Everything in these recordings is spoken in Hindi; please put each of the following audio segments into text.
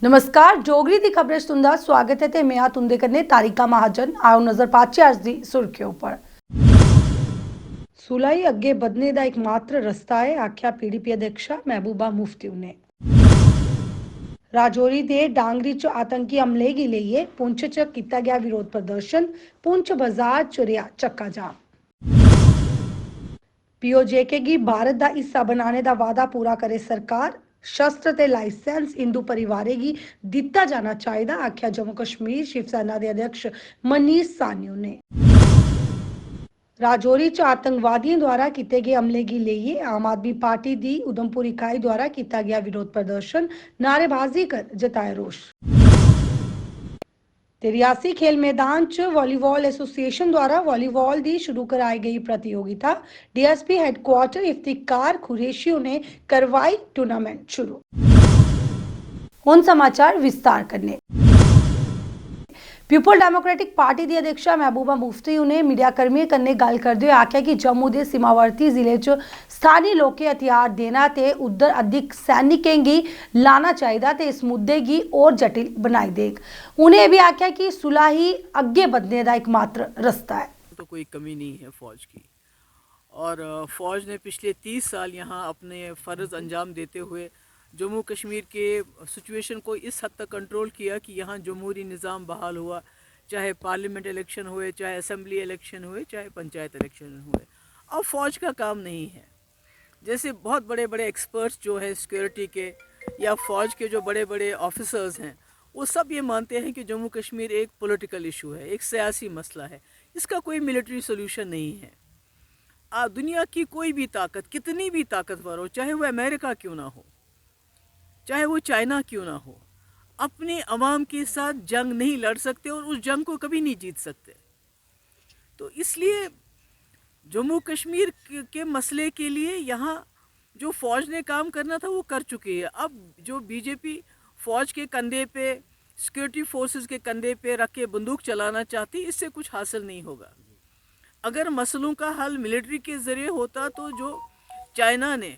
नमस्कार डोगरी दी खबरें सुनदा स्वागत है ते मैं तुंदे कन्नै तारिका महाजन। आओ नजर पाचे अज्ज दी सुर्खियों पर। सुलह अगे बधने का एकमात्र रस्ता है, आख्या पीडीपी अध्यक्षा महबूबा मुफ्ती ने। राजौरी दे डांगरी च आतंकी हमले गी लेइयै पुंछ च कीता गया विरोध प्रदर्शन, पुंछ बाजार च रेहा चक्का जाम। पीओजेके गी भारत का हिस्सा बनाने का वादा पूरा करे सरकार, शस्त्र ते लाइसेंस हिंदू परिवारें गी दिता जाना चाहिए, आख्या जम्मू कश्मीर शिवसेना के अध्यक्ष मनीष सान्यू ने। राजौरी च आतंकवादियों द्वारा किए गए हमले की लेइयै आम आदमी पार्टी की उधमपुर इकाई द्वारा किया गया विरोध प्रदर्शन, नारेबाजी कर जताया रोष। रियासी खेल मैदान च वॉलीबॉल एसोसिएशन द्वारा वॉलीबॉल की शुरू कराई गई प्रतियोगिता डीएसपी हेडक्वार्टर इफ्तिकार कुरैशी ने करवाई टूर्नामेंट शुरू। हुन समाचार विस्तार करने। पीपल डेमोक्रेटिक पार्टी की अध्यक्षा महबूबा मुफ्ती ने मीडिया कर्मियों कन्नै गल करते हुए आख्या कि जम्मू के सीमावर्ती जिले च स्थानीय लोकें हथियार देना ते उधर अधिक सैनिकें गी लाना चाहिए ते इस मुद्दे गी और जटिल बनाई देग। उन्हें भी आख्या कि सुलह ही अगे बढ़ने का एकमात्र रास्ता है। तो कोई कमी नहीं है फौज की, और फौज ने पिछले 30 साल यहाँ अपने फ़र्ज़ अंजाम देते हुए जम्मू कश्मीर के सिचुएशन को इस हद तक कंट्रोल किया कि यहाँ जमहूरी निज़ाम बहाल हुआ, चाहे पार्लियामेंट इलेक्शन हुए, चाहे असेंबली इलेक्शन हुए, चाहे पंचायत इलेक्शन हुए। अब फ़ौज का काम नहीं है। जैसे बहुत बड़े बड़े एक्सपर्ट्स जो है सिक्योरिटी के या फ़ौज के जो बड़े बड़े ऑफिसर्स हैं, वो सब ये मानते हैं कि जम्मू कश्मीर एक पॉलिटिकल इशू है, एक सियासी मसला है, इसका कोई मिलिट्री सोल्यूशन नहीं है। दुनिया की कोई भी ताकत, कितनी भी ताकतवर हो, चाहे वो अमेरिका क्यों ना हो, चाहे वो चाइना क्यों ना हो, अपने अवाम के साथ जंग नहीं लड़ सकते और उस जंग को कभी नहीं जीत सकते। तो इसलिए जम्मू कश्मीर के मसले के लिए यहाँ जो फ़ौज ने काम करना था वो कर चुकी है। अब जो बीजेपी फ़ौज के कंधे पे, सिक्योरिटी फोर्सेस के कंधे पे रख के बंदूक चलाना चाहती, इससे कुछ हासिल नहीं होगा। अगर मसलों का हल मिलिट्री के ज़रिए होता तो जो चाइना ने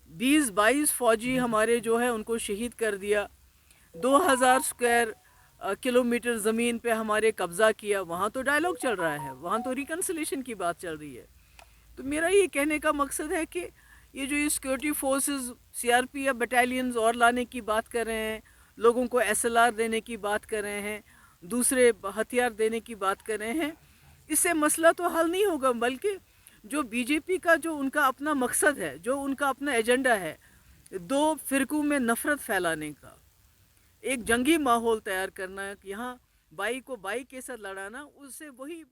20-22 फ़ौजी हमारे जो है उनको शहीद कर दिया, 2000 स्क्वायर किलोमीटर ज़मीन पे हमारे कब्ज़ा किया, वहाँ तो डायलॉग चल रहा है, वहाँ तो रिकन्सिलेशन की बात चल रही है। तो मेरा ये कहने का मकसद है कि ये जो ये सिक्योरिटी फोर्सेस सीआरपी या बटालियंस और लाने की बात कर रहे हैं, लोगों को एसएलआर देने की बात कर रहे हैं, दूसरे हथियार देने की बात कर रहे हैं, इससे मसला तो हल नहीं होगा। बल्कि जो बीजेपी का जो उनका अपना मकसद है, जो उनका अपना एजेंडा है, दो फिरकों में नफ़रत फैलाने का, एक जंगी माहौल तैयार करना है, यहाँ बाई को बाई के साथ लड़ाना, उससे वही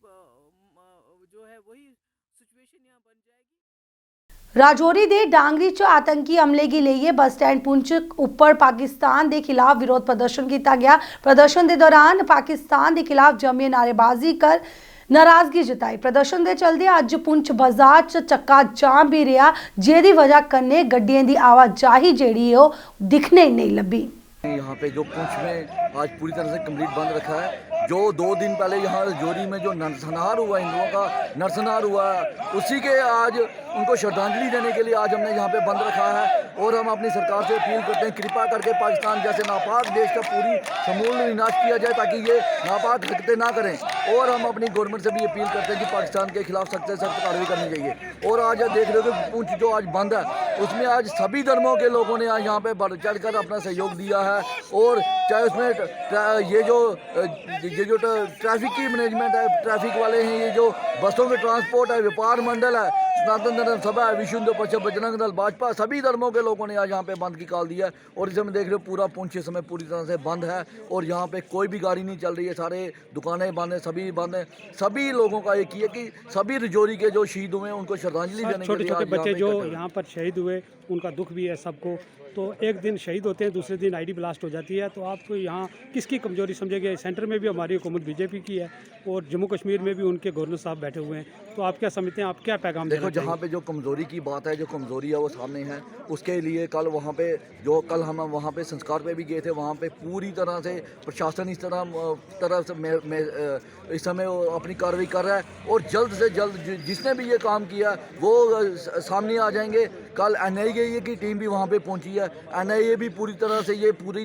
जो है वही सिचुएशन यहाँ बन जाएगी। राजौरी दे डांगरी च आतंकी हमले की लेइयै बस स्टैंड पुंछ उपर पाकिस्तान के खिलाफ विरोध प्रदर्शन किया गया। प्रदर्शन के दौरान पाकिस्तान के खिलाफ जमिए नारेबाजी कर नाराजगी जताई। प्रदर्शन के चलते अज पुंछ बाजार च चक्का जाम भी रहा, जेदी वजह कन्नै गड्डियों की आवाजाही जेड़ी है दिखने नहीं लभी। यहाँ पे जो पुंछ में आज पूरी तरह से कंप्लीट बंद रखा है। जो 2 दिन पहले यहाँ राजौरी में जो नरसंहार हुआ, हिंदुओं का नरसंहार हुआ, उसी के आज उनको श्रद्धांजलि देने के लिए आज हमने यहाँ पे बंद रखा है। और हम अपनी सरकार से अपील करते हैं, कृपा करके पाकिस्तान जैसे नापाक देश का पूरी समूल विनाश किया जाए ताकि ये नापाक हरकतें ना करें। और हम अपनी गवर्नमेंट से भी अपील करते हैं कि पाकिस्तान के खिलाफ सख्त से सख्त कार्रवाई करनी चाहिए। और आज देख रहे हो कि पुंछ जो आज बंद है, उसमें आज सभी धर्मों के लोगों ने आज यहाँ पे बढ़ चढ़ कर अपना सहयोग दिया है। और चाहे उसमें ये जो ट्रैफिक की मैनेजमेंट है, ट्रैफिक वाले हैं, ये जो बसों के ट्रांसपोर्ट है, व्यापार मंडल है, सनातन धर्म सभा है, विश्व हिंदू परिषद, बजरंग दल, भाजपा, सभी धर्मों के लोगों ने आज यहाँ पे बंद की कॉल दिया है। और इस समय देख रहे हो पूरा पुंछ इस समय पूरी तरह से बंद है और यहाँ पे कोई भी गाड़ी नहीं चल रही है, सारे दुकानें बंद हैं, सभी बंद हैं। सभी लोगों का एक ही है कि सभी राजौरी के जो शहीद हुए हैं उनको श्रद्धांजलि देने के लिए छोटे छोटे बच्चे जो यहाँ पर शहीद हुए उनका दुख भी है सबको। तो एक दिन शहीद होते हैं, दूसरे दिन आईडी ब्लास्ट हो जाती है। तो आप तो यहाँ किसकी कमजोरी समझेंगे? सेंटर में भी हमारी हुकूमत बीजेपी की है और जम्मू कश्मीर में भी उनके गवर्नर साहब बैठे हुए हैं। तो आप क्या समझते हैं, आप क्या पैगाम देखो, जहाँ पे जो कमज़ोरी की बात है, जो कमज़ोरी है वो सामने है। उसके लिए कल वहाँ पे कल हम वहाँ पे संस्कार पे भी गए थे, वहाँ पे पूरी तरह से प्रशासन इस तरह से इस समय अपनी कार्रवाई कर रहा है। और जल्द से जल्द जिसने भी ये काम किया वो सामने आ जाएंगे। कल NIA की टीम भी वहाँ पे पहुँची है। NIA भी पूरी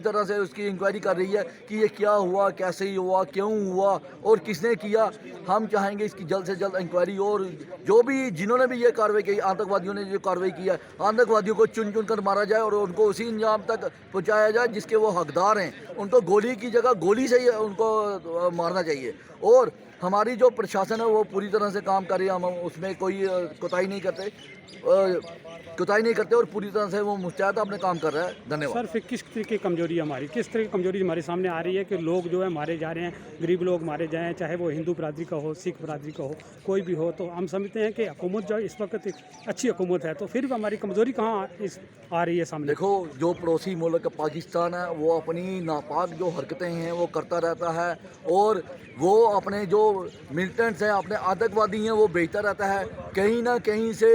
तरह से उसकी इंक्वायरी कर रही है कि ये क्या हुआ, कैसे हुआ, क्यों हुआ और किसने किया। हम चाहेंगे इसकी जल्द से जल्द इंक्वायरी, और जो भी जिन्होंने भी ये कार्रवाई की, आतंकवादियों ने जो कार्रवाई की है, आतंकवादियों को चुन चुन कर मारा जाए और उनको उसी अंजाम तक पहुँचाया जाए जिसके वो हकदार हैं। उनको गोली की जगह गोली से ही उनको मारना चाहिए। और हमारी जो प्रशासन है वो पूरी तरह से काम कर रही है। हम उसमें कोई कोताही नहीं करते और पूरी तरह से वो मुस्तैद अपने काम कर रहा है। धन्यवाद। सर फिर किस तरह की कमजोरी किस तरह की कमजोरी हमारे सामने आ रही है कि लोग जो है मारे जा रहे हैं, गरीब लोग मारे जाएँ, चाहे वो हिंदू बरादरी का हो, सिख बरादरी का हो, कोई भी हो। तो हम समझते हैं कि हुकूमत जो इस वक्त एक अच्छी हुकूमत है, तो फिर भी हमारी कमजोरी कहाँ आ रही है सामने? देखो, जो पड़ोसी मुल्क पाकिस्तान है वो अपनी नापाक जो हरकतें हैं वो करता रहता है, और वो अपने जो मिलिटेंट्स हैं, अपने आतंकवादी हैं, वो बेचता रहता है। कहीं ना कहीं से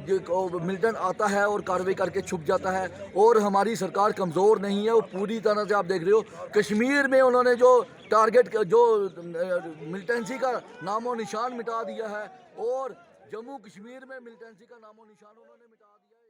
मिलिटेंट आता है और कार्रवाई करके छुप जाता है। और हमारी सरकार कमज़ोर नहीं है, वो पूरी तरह से आप देख रहे हो कश्मीर में उन्होंने जो टारगेट जो मिलिटेंसी का नामो निशान मिटा दिया है, और जम्मू कश्मीर में मिलिटेंसी का नामो निशान उन्होंने मिटा दिया है।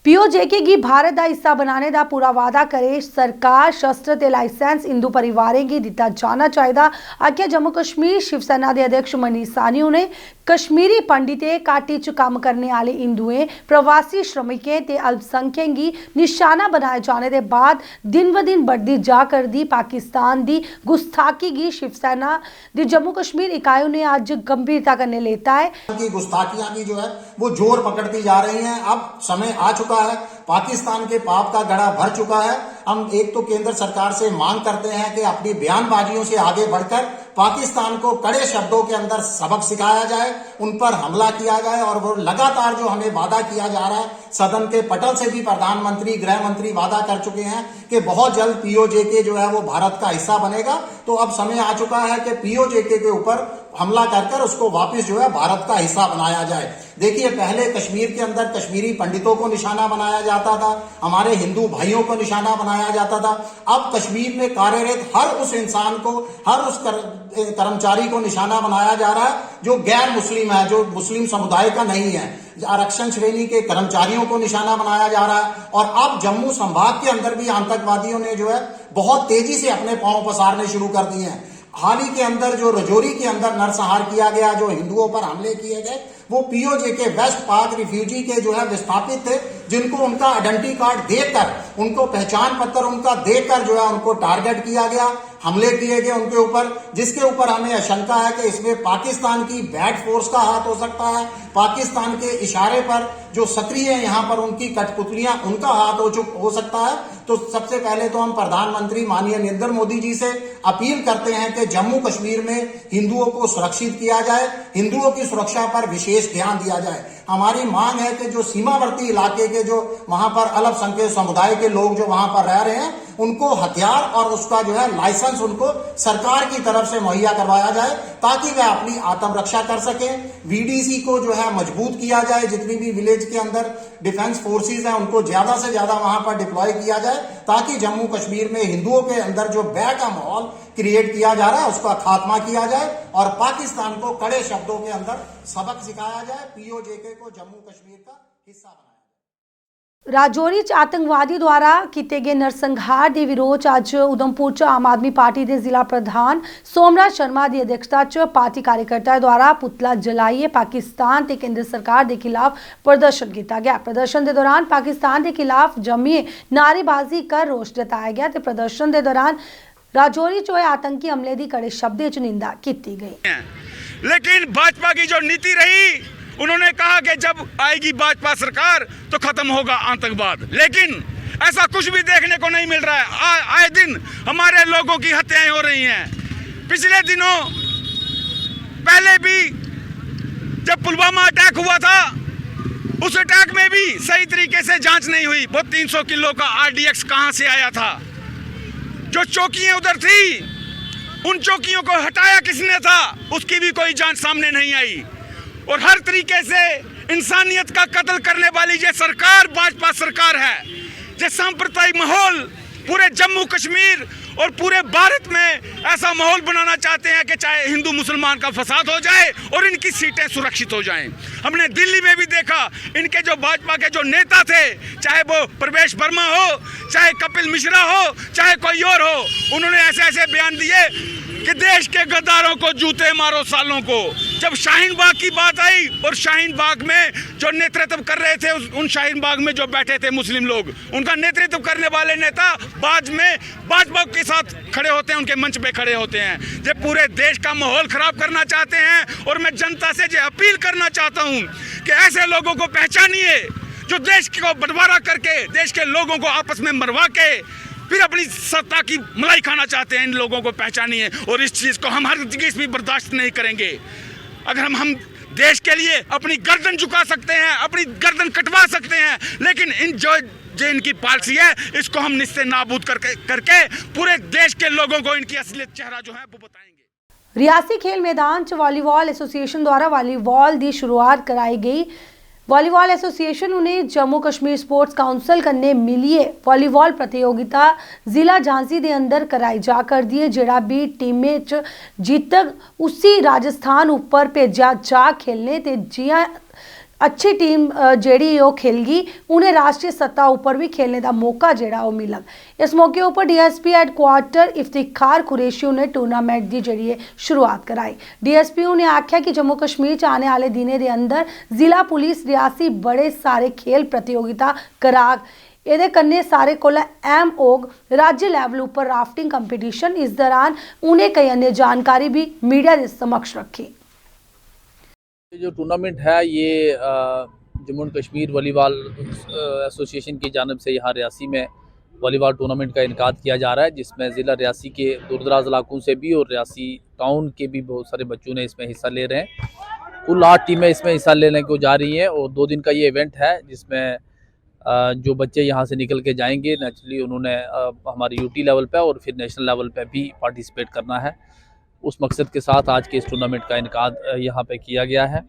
पीओजेके गी भारत दा हिस्सा बनाने दा पूरा वादा करे सरकार, शस्त्र ते लाइसेंस हिंदू परिवारें गी दिता जाना चाहिदा। आख्या जम्मू कश्मीर शिवसेना दे अध्यक्ष मनीष साहनी ने कश्मीरी पंडितें, घाटी च कम्म करने आले हिंदुएं, प्रवासी श्रमिकें ते अल्पसंख्यकें गी निशाना बनाए जाने दे बाद दिन ब दिन बढ़दी जा करदी पाकिस्तान दी गुस्ताखी गी शिवसेना दी जम्मू कश्मीर इकाइयों ने आज गंभीरता करने लेता है। की गुस्ताखियां की जो है वो जोर पकड़ती जा रही हैं। अब समय आ चुका है, पाकिस्तान के पाप का घड़ा भर चुका है। हम एक तो केंद्र सरकार से मांग करते हैं कि अपनी बयानबाजियों से आगे बढ़कर पाकिस्तान को कड़े शब्दों के अंदर सबक सिखाया जाए, उन पर हमला किया जाए। और वो लगातार जो हमें वादा किया जा रहा है, सदन के पटल से भी प्रधानमंत्री, गृह मंत्री वादा कर चुके हैं कि बहुत जल्द पीओजेके जो है वो भारत का हिस्सा बनेगा। तो अब समय आ चुका है कि पीओजेके के ऊपर हमला कर उसको वापस जो है भारत का हिस्सा बनाया जाए। देखिए, पहले कश्मीर के अंदर कश्मीरी पंडितों को निशाना बनाया जाता था, हमारे हिंदू भाइयों को निशाना बनाया जाता था। अब कश्मीर में कार्यरत हर उस इंसान को, हर उस कर्मचारी को निशाना बनाया जा रहा है जो गैर मुस्लिम है, जो मुस्लिम समुदाय का नहीं है। आरक्षण श्रेणी के कर्मचारियों को निशाना बनाया जा रहा है। और अब जम्मू संभाग के अंदर भी आतंकवादियों ने जो है बहुत तेजी से अपने पांव पसारने शुरू कर दिए हैं। हाल ही के अंदर जो रजौरी के अंदर नरसंहार किया गया, जो हिंदुओं पर हमले किए गए, वो पीओजेके वेस्ट पाक रिफ्यूजी के जो है विस्थापित थे, जिनको उनका आइडेंटिटी कार्ड देकर, उनको पहचान पत्र उनका देकर जो है उनको टारगेट किया गया, हमले किए गए उनके ऊपर, जिसके ऊपर हमें आशंका है कि इसमें पाकिस्तान की बैड फोर्स का हाथ हो सकता है। पाकिस्तान के इशारे पर जो सक्रिय है यहाँ पर उनकी कठपुतलियां, उनका हाथ हो सकता है। तो सबसे पहले तो हम प्रधानमंत्री माननीय नरेंद्र मोदी जी से अपील करते हैं कि जम्मू कश्मीर में हिंदुओं को सुरक्षित किया जाए, हिंदुओं की सुरक्षा पर विशेष ध्यान दिया जाए। हमारी मांग है कि जो सीमावर्ती इलाके के जो वहां पर अल्पसंख्यक समुदाय के लोग जो वहां पर रह रहे हैं, उनको हथियार और उसका जो है लाइसेंस उनको सरकार की तरफ से मुहैया करवाया जाए, ताकि वह अपनी आत्मरक्षा कर सकें। वीडीसी को जो है मजबूत किया जाए, जितनी भी विलेज के अंदर डिफेंस फोर्सेस हैं उनको ज्यादा से ज्यादा वहां पर डिप्लॉय किया जाए, ताकि जम्मू कश्मीर में हिंदुओं के अंदर जो भय का माहौल क्रिएट किया जा रहा है उसका खात्मा किया जाए और पाकिस्तान को कड़े शब्दों के अंदर सबक सिखाया जाए, पीओजेके को जम्मू कश्मीर का हिस्सा बनाया। राजौरी च आतंकवादी द्वारा किए गए नरसंहार के विरोध अज उधमपुर च आम आदमी पार्टी के जिला प्रधान सोमराज शर्मा की अध्यक्षता च पार्टी कार्यकर्ताओं द्वारा पुतला जलाइए पाकिस्तान ते केंद्र सरकार के खिलाफ प्रदर्शन किया गया। प्रदर्शन के दौरान पाकिस्तान के खिलाफ जमिए नारेबाजी कर रोष जताया गया। तो प्रदर्शन के दौरान राजौरी च आतंकी हमले की कड़े शब्दों च निंदा की गई। लेकिन भाजपा की जो नीति रही, उन्होंने कहा कि जब आएगी भाजपा सरकार तो खत्म होगा आतंकवाद, लेकिन ऐसा कुछ भी देखने को नहीं मिल रहा है। आए दिन हमारे लोगों की हत्याएं हो रही हैं। पिछले दिनों पहले भी जब पुलवामा अटैक हुआ था, उस अटैक में भी सही तरीके से जांच नहीं हुई। वो 300 किलो का RDX कहां से आया था? जो चौकियां उधर थी, उन चौकियों को हटाया किसने था, उसकी भी कोई जांच सामने नहीं आई। और हर तरीके से इंसानियत का कत्ल करने वाली ये सरकार भाजपा सरकार है। ये सांप्रदायिक माहौल पूरे जम्मू कश्मीर और पूरे भारत में ऐसा माहौल बनाना चाहते हैं कि चाहे हिंदू मुसलमान का फसाद हो जाए और इनकी सीटें सुरक्षित हो जाएं। हमने दिल्ली में भी देखा, इनके जो भाजपा के जो नेता थे, चाहे वो प्रवेश वर्मा हो, चाहे कपिल मिश्रा हो, चाहे कोई और हो, उन्होंने ऐसे ऐसे बयान दिए कि देश के गद्दारों को जूते मारो सालों को। जब शाहीन बाग की बात आई और शाहीन बाग में जो नेतृत्व कर रहे थे, उन शाहीन बाग में जो बैठे थे मुस्लिम लोग, उनका नेतृत्व करने वाले नेता बाद में भाजपा के साथ खड़े होते हैं, उनके मंच पे खड़े होते हैं। ये पूरे देश का माहौल खराब करना चाहते हैं। और मैं जनता से ये अपील करना चाहता हूँ कि ऐसे लोगों को पहचानिए जो देश को बंटवारा करके, देश के लोगों को आपस में मरवा के फिर अपनी सत्ता की मलाई खाना चाहते हैं। इन लोगों को पहचानिए और इस चीज़ को हम हरगिज़ भी बर्दाश्त नहीं करेंगे। अगर हम देश के लिए अपनी गर्दन झुका सकते हैं, अपनी गर्दन कटवा सकते हैं, लेकिन जो इनकी पॉलिसी है, इसको हम निस्ते नाबूद करके पूरे देश के लोगों को इनकी असलियत चेहरा जो है वो बताएंगे। रियासी खेल मैदान च वालीबॉल एसोसिएशन द्वारा वालीबॉल की शुरुआत कराई गई। वालीबॉल एसोसिएशन उन्हें जम्मू कश्मीर स्पोर्ट्स काउंसिल कन्ने मिलिए वालीबॉल प्रतियोगिता जिला झांसी के अंदर कराई जा कर दी है। जेड़ा भी टीमें च जीतक उसी राजस्थान ऊपर भेजा जा खेलने ते जियां अच्छी टीम जेड़ी वो खेलगी उन्हें राष्ट्रीय सत्ता ऊपर भी खेलने का मौका जेड़ा वो मिलग। इस मौके ऊपर डीएसपी हैडक्वार्टर इफ्तिखार कुरैशी ने टूर्नामेंट की जरिए शुरुआत कराई। डीएसपी ने आख्या कि जम्मू कश्मीर च आने वाले दिनों के अंदर जिला पुलिस रियासी बड़े सारे खेल प्रतियोगिता कराग। ये कन्ने सारे कोला अहम होग राज्य लैवल ऊपर राफ्टिंग कंपीटिशन। इस दौरान उन्हें कई अन्य जानकारी भी मीडिया के समक्ष रखी। जो टूर्नामेंट है ये जम्मू कश्मीर वॉलीबॉल एसोसिएशन की जानिब से यहाँ रियासी में वॉलीबॉल टूर्नामेंट का इनकाद किया जा रहा है, जिसमें ज़िला रियासी के दूरदराज इलाकों से भी और रियासी टाउन के भी बहुत सारे बच्चों ने इसमें हिस्सा ले रहे हैं। कुल 8 टीमें इसमें हिस्सा लेने को जा रही हैं और 2 दिन का ये इवेंट है, जिसमें जो बच्चे यहाँ से निकल के जाएंगे नेचुरली उन्होंने हमारी यूटी लेवल पे और फिर नेशनल लेवल पे भी पार्टिसिपेट करना है। उस मकसद के साथ आज के इस टूर्नामेंट का इनकाद यहाँ पे किया गया है।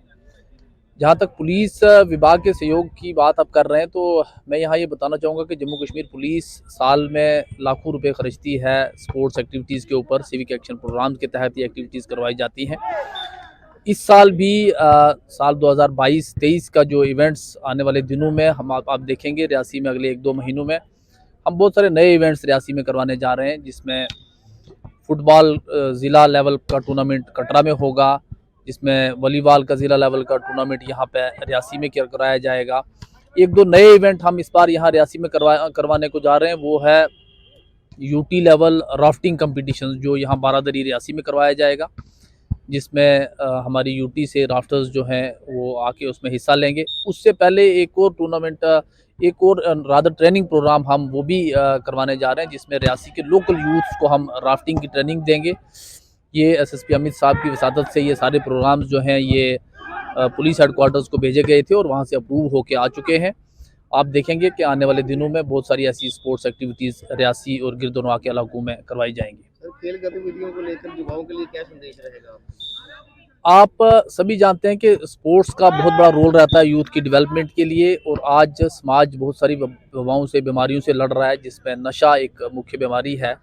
जहाँ तक पुलिस विभाग के सहयोग की बात आप कर रहे हैं, तो मैं यहाँ ये बताना चाहूँगा कि जम्मू कश्मीर पुलिस साल में लाखों रुपए खर्चती है स्पोर्ट्स एक्टिविटीज़ के ऊपर। सिविक एक्शन प्रोग्राम के तहत ये एक्टिविटीज़ करवाई जाती हैं। इस साल भी साल 2022-23 का जो इवेंट्स आने वाले दिनों में हम आप देखेंगे रियासी में अगले 1-2 महीनों में हम बहुत सारे नए इवेंट्स रियासी में करवाने जा रहे हैं, जिसमें फुटबॉल ज़िला लेवल का टूर्नामेंट कटरा में होगा, जिसमें वॉलीबॉल का ज़िला लेवल का टूर्नामेंट यहाँ पे रियासी में कराया जाएगा। 1-2 नए इवेंट हम इस बार यहाँ रियासी में करवाने को जा रहे हैं। वो है यूटी लेवल राफ्टिंग कंपटीशन, जो यहाँ बारादरी रियासी में करवाया जाएगा, जिसमें हमारी यूटी से राफ्टर्स जो हैं वो आके उसमें हिस्सा लेंगे। उससे पहले एक और टूर्नामेंट, एक और रादर ट्रेनिंग प्रोग्राम हम वो भी करवाने जा रहे हैं, जिसमें रियासी के लोकल यूथ्स को हम राफ्टिंग की ट्रेनिंग देंगे। ये एसएसपी अमित साहब की वसादत से ये सारे प्रोग्राम्स जो हैं ये पुलिस हेडक्वार्टर्स को भेजे गए थे और वहाँ से अप्रूव होके आ चुके हैं। आप देखेंगे कि आने वाले दिनों में बहुत सारी ऐसी स्पोर्ट्स एक्टिविटीज़ रियासी और गिरदोनवा के इलाकों में करवाई जाएंगी। खेल गतिविधियों को लेकर युवाओं के लिए क्या संदेश रहेगा? आप सभी जानते हैं कि स्पोर्ट्स का बहुत बड़ा रोल रहता है यूथ की डेवलपमेंट के लिए, और आज समाज बहुत सारी वबाओं से, बीमारियों से लड़ रहा है, जिसमें नशा एक मुख्य बीमारी है।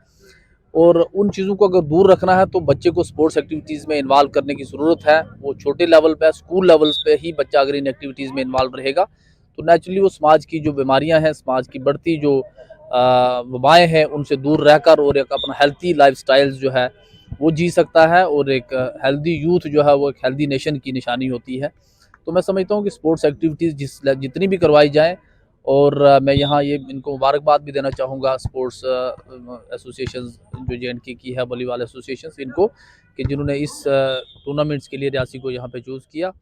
और उन चीज़ों को अगर दूर रखना है तो बच्चे को स्पोर्ट्स एक्टिविटीज़ में इन्वॉल्व करने की ज़रूरत है। वो छोटे लेवल पे, स्कूल लेवल पे ही बच्चा अगर इन एक्टिविटीज़ में इन्वॉल्व रहेगा तो नेचुरली वो समाज की जो बीमारियां हैं, समाज की बढ़ती जो वबाएँ हैं, उनसे दूर रहकर और एक अपना हेल्थी लाइफस्टाइल जो है वो जी सकता है। और एक हेल्दी यूथ जो है वो एक हेल्दी नेशन की निशानी होती है। तो मैं समझता हूँ कि स्पोर्ट्स एक्टिविटीज़ जितनी भी करवाई जाएँ, और मैं यहाँ ये इनको मुबारकबाद भी देना चाहूँगा स्पोर्ट्स एसोसिएशन जो JNK की है, वॉलीबॉल एसोसिएशन, इनको कि जिन्होंने इस टूर्नामेंट्स के लिए रियासी को यहाँ पे चूज़ किया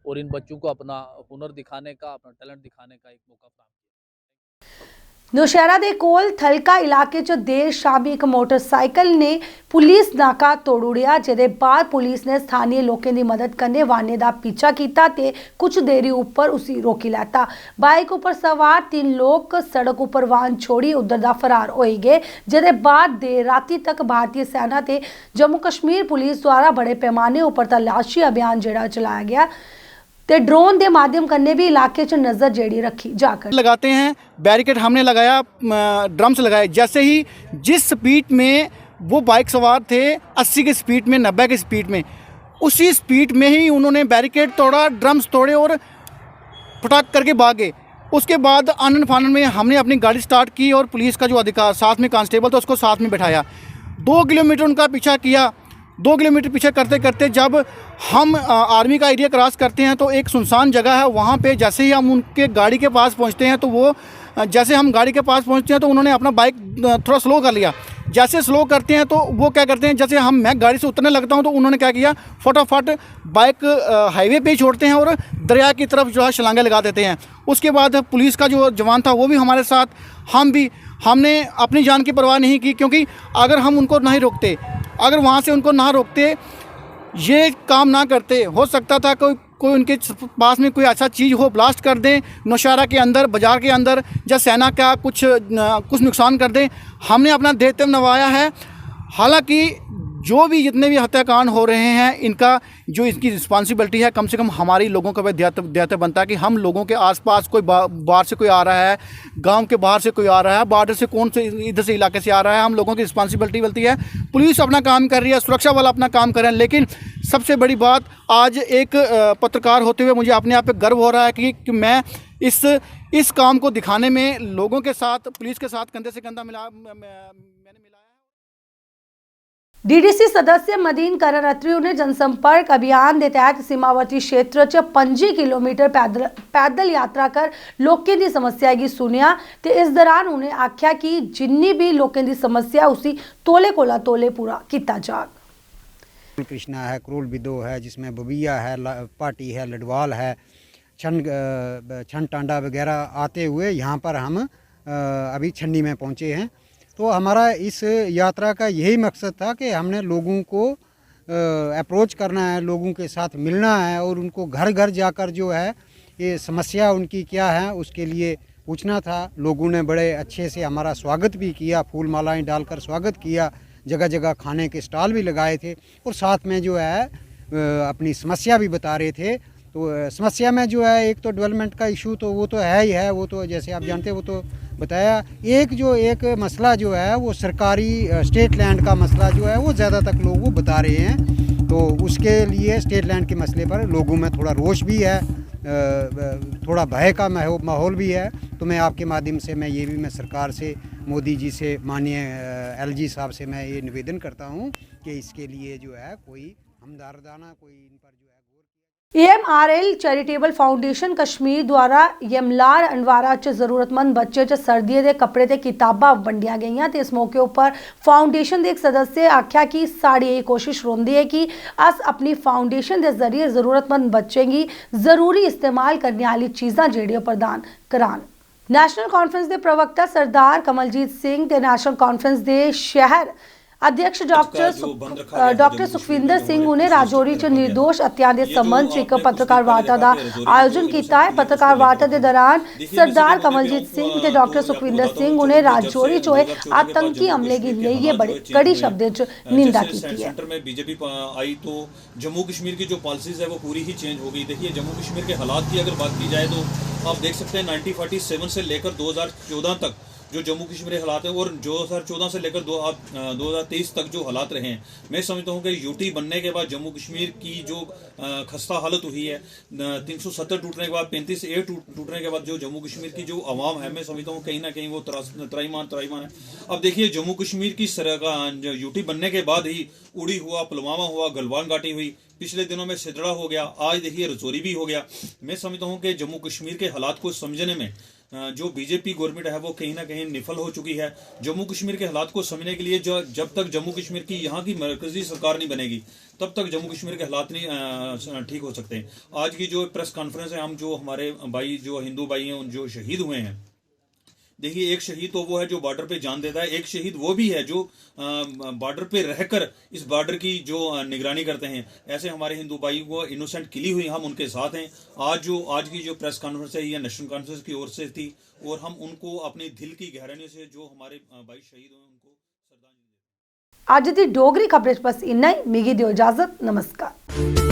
और इन बच्चों को अपना हुनर दिखाने का, अपना टैलेंट दिखाने का एक मौका प्राप्त किया। नौशहरा दे कोल थलका इलाके च देर शाम एक मोटरसाइकिल ने पुलिस नाका तोड़ुड़िया, जिहदे बाद पुलिस ने स्थानीय लोगों की मदद करने वाहन का पीछा किया ते कुछ देरी उपर उसी रोकी लैता। बाइक उपर सवार 3 लोग सड़क उपर वाहन छोड़ी उधर दा फरार हो गए, जिहदे बाद देर राती तक भारतीय सेना ते जम्मू कश्मीर पुलिस द्वारा बड़े पैमाने उपर तलाशी अभियान जिहड़ा चलाया गया। ਤੇ ਡਰੋਨ ਦੇ ਮਾਧਿਅਮ ਕੰਨੇ ਵੀ ਇਲਾਕੇ 'ਚ ਨਜ਼ਰ ਜਿਹੜੀ ਰੱਖੀ ਜਾ ਕਰ लगाते हैं। बैरिकेड हमने लगाया, ड्रम्स लगाए। जैसे ही जिस स्पीड में वो बाइक सवार थे 80 की स्पीड में, 90 की स्पीड में, उसी स्पीड में ही उन्होंने बैरिकेड तोड़ा, ड्रम्स तोड़े और फटाक करके भागे। उसके बाद आनन फानन में हमने अपनी गाड़ी स्टार्ट की और पुलिस का जो अधिकार साथ में कांस्टेबल था उसको साथ में बैठाया। 2 किलोमीटर उनका पीछा किया। 2 किलोमीटर पीछे करते करते जब हम आर्मी का एरिया क्रॉस करते हैं तो एक सुनसान जगह है, वहाँ पे जैसे ही हम उनके गाड़ी के पास पहुँचते हैं तो वो जैसे हम गाड़ी के पास पहुँचते हैं तो उन्होंने अपना बाइक थोड़ा स्लो कर लिया। जैसे स्लो करते हैं तो वो क्या करते हैं, जैसे मैं गाड़ी से उतरने लगता हूँ तो उन्होंने क्या किया, फटाफट बाइक हाईवे पे ही छोड़ते हैं और दरिया की तरफ जो है छलांगे लगा देते हैं। उसके बाद पुलिस का जो जवान था वो भी हमारे साथ, हमने अपनी जान की परवाह नहीं की, क्योंकि अगर हम उनको नहीं रोकते, अगर वहाँ से उनको ना रोकते, ये काम ना करते, हो सकता था कोई उनके पास में कोई ऐसा चीज़ हो, ब्लास्ट कर दें नौशहरा के अंदर, बाज़ार के अंदर, या सेना का कुछ नुकसान कर दें। हमने अपना दायित्व निभाया है। हालांकि जो भी जितने भी हत्याकांड हो रहे हैं, इनका जो इसकी रिस्पॉन्सिबिलिटी है, कम से कम हमारी लोगों का दायित्व बनता है कि हम लोगों के आसपास कोई बाहर से कोई आ रहा है, गांव के बाहर से कोई आ रहा है, बॉर्डर से कौन से इधर से इलाके से आ रहा है, हम लोगों की रिस्पॉन्सिबिलिटी बनती है। पुलिस अपना काम कर रही है, सुरक्षा वाला अपना काम कर रहे हैं, लेकिन सबसे बड़ी बात आज एक पत्रकार होते हुए मुझे अपने आप पे गर्व हो रहा है कि मैं इस काम को दिखाने में लोगों के साथ, पुलिस के साथ कंधे से कंधा मैंने मिलाया। डीडीसी सदस्य मदीन करण अत्री ने जनसंपर्क अभियान के तहत सीमावर्ती क्षेत्र च 25 किलोमीटर पैदल यात्रा कर लोगों की समस्या की सुनिया। तो इस दौरान उन्हें आख्या कि जिन्नी भी लोगों की समस्या उसी तोले कोला तोले पूरा किया जाए। कृष्णा है, क्रोल बिदो है, जिसमें बबिया है, पाटी है, लडवाल है, छन टांडा वगैरह आते हुए यहाँ पर हम अभी छन्नी में पहुँचे हैं। तो हमारा इस यात्रा का यही मकसद था कि हमने लोगों को अप्रोच करना है, लोगों के साथ मिलना है और उनको घर घर जाकर जो है ये समस्या उनकी क्या है उसके लिए पूछना था। लोगों ने बड़े अच्छे से हमारा स्वागत भी किया, फूल मालाएं डालकर स्वागत किया, जगह जगह खाने के स्टॉल भी लगाए थे और साथ में जो है अपनी समस्या भी बता रहे थे। तो समस्या में जो है एक तो डेवलपमेंट का इशू तो वो तो है ही है, वो तो जैसे आप जानते हैं वो तो बताया। एक मसला जो है वो सरकारी स्टेट लैंड का मसला जो है वो ज़्यादा तक लोग वो बता रहे हैं। तो उसके लिए स्टेट लैंड के मसले पर लोगों में थोड़ा रोष भी है, थोड़ा भय का माहौल भी है। तो मैं आपके माध्यम से मैं सरकार से, मोदी जी से, माननीय LG साहब से मैं ये निवेदन करता हूँ कि इसके लिए जो है कोई हमदर्दाना कोई इन पर जो है AMRL चैरिटेबल फाउंडेशन कश्मीर द्वारा यमलार अनवारा च जरूरतमंद बच्चे च सर्दियों के कपड़े ते किताबां वंडिया गई। तो इस मौके पर फाउंडेशन के एक सदस्य आख्या कि साड़ी यही कोशिश रोंदी है कि अस अपनी फाउंडेशन के जरिए जरूरतमंद बच्चों की जरूरी इस्तेमाल करने वाली चीज़ां जेड़ियां प्रदान करान। नैशनल कॉन्फ्रेंस के प्रवक्ता सरदार कमलजीत सिंह ते नैशनल कॉन्फ्रेंस के शहर अध्यक्ष डॉक्टर सुखविंदर सिंह ने राजौरी च निर्दोष हत्या के संबंध च एक पत्रकार वार्ता का आयोजन किया है। पत्रकार वार्ता के दौरान सरदार कमलजीत सिंह ते डॉक्टर सुखविंदर सिंह ने राजौरी च होए आतंकी हमले की लिए बड़े कड़ी शब्दों च निंदा की है। सेंटर में बीजेपी आई तो जम्मू कश्मीर की जो पॉलिसीज है वो पूरी ही चेंज हो गई। देखिए जम्मू कश्मीर के हालात की अगर बात की जाए तो आप देख सकते हैं 1947 से लेकर 2014 तक जो जम्मू कश्मीर हालात है और 2014 से लेकर 2023 तक जो हालात रहे हैं, मैं समझता हूं कि यूटी बनने के बाद जम्मू कश्मीर की जो खस्ता हालत हुई है, 370 टूटने के बाद 35A टूटने के बाद जो जम्मू कश्मीर की जो आवाम है, मैं समझता हूं कहीं ना कहीं वो त्राईमान है। अब देखिए जम्मू कश्मीर की यूटी बनने के बाद ही उड़ी हुआ, पुलवामा हुआ, गलवान घाटी हुई, पिछले दिनों में सिदड़ा हो गया, आज देखिए रजौरी भी हो गया। मैं समझता हूं कि जम्मू कश्मीर के हालात को समझने में जो बीजेपी गवर्नमेंट है वो कहीं ना कहीं निफल हो चुकी है। जम्मू कश्मीर के हालात को समझने के लिए जब तक जम्मू कश्मीर की यहाँ की मरकजी सरकार नहीं बनेगी तब तक जम्मू कश्मीर के हालात नहीं ठीक हो सकते। आज की जो प्रेस कॉन्फ्रेंस है, हम जो हमारे भाई जो हिंदू भाई हैं जो शहीद हुए हैं, देखिए एक शहीद तो वो है जो बॉर्डर पे जान देता है, एक शहीद वो भी है जो बॉर्डर पे रहकर इस बॉर्डर की जो निगरानी करते हैं। ऐसे हमारे हिंदू भाई को इनोसेंट किली हुई, हम उनके साथ हैं। आज की जो प्रेस कॉन्फ्रेंस है ये नेशनल कॉन्फ्रेंस की ओर से थी और हम उनको अपने दिल की गहराइयों से जो हमारे भाई शहीद हुए उनको श्रद्धांजलि। अज दी डोगरी खबरें बस इन्ना ही। मिगी दियो इजाजत, नमस्कार।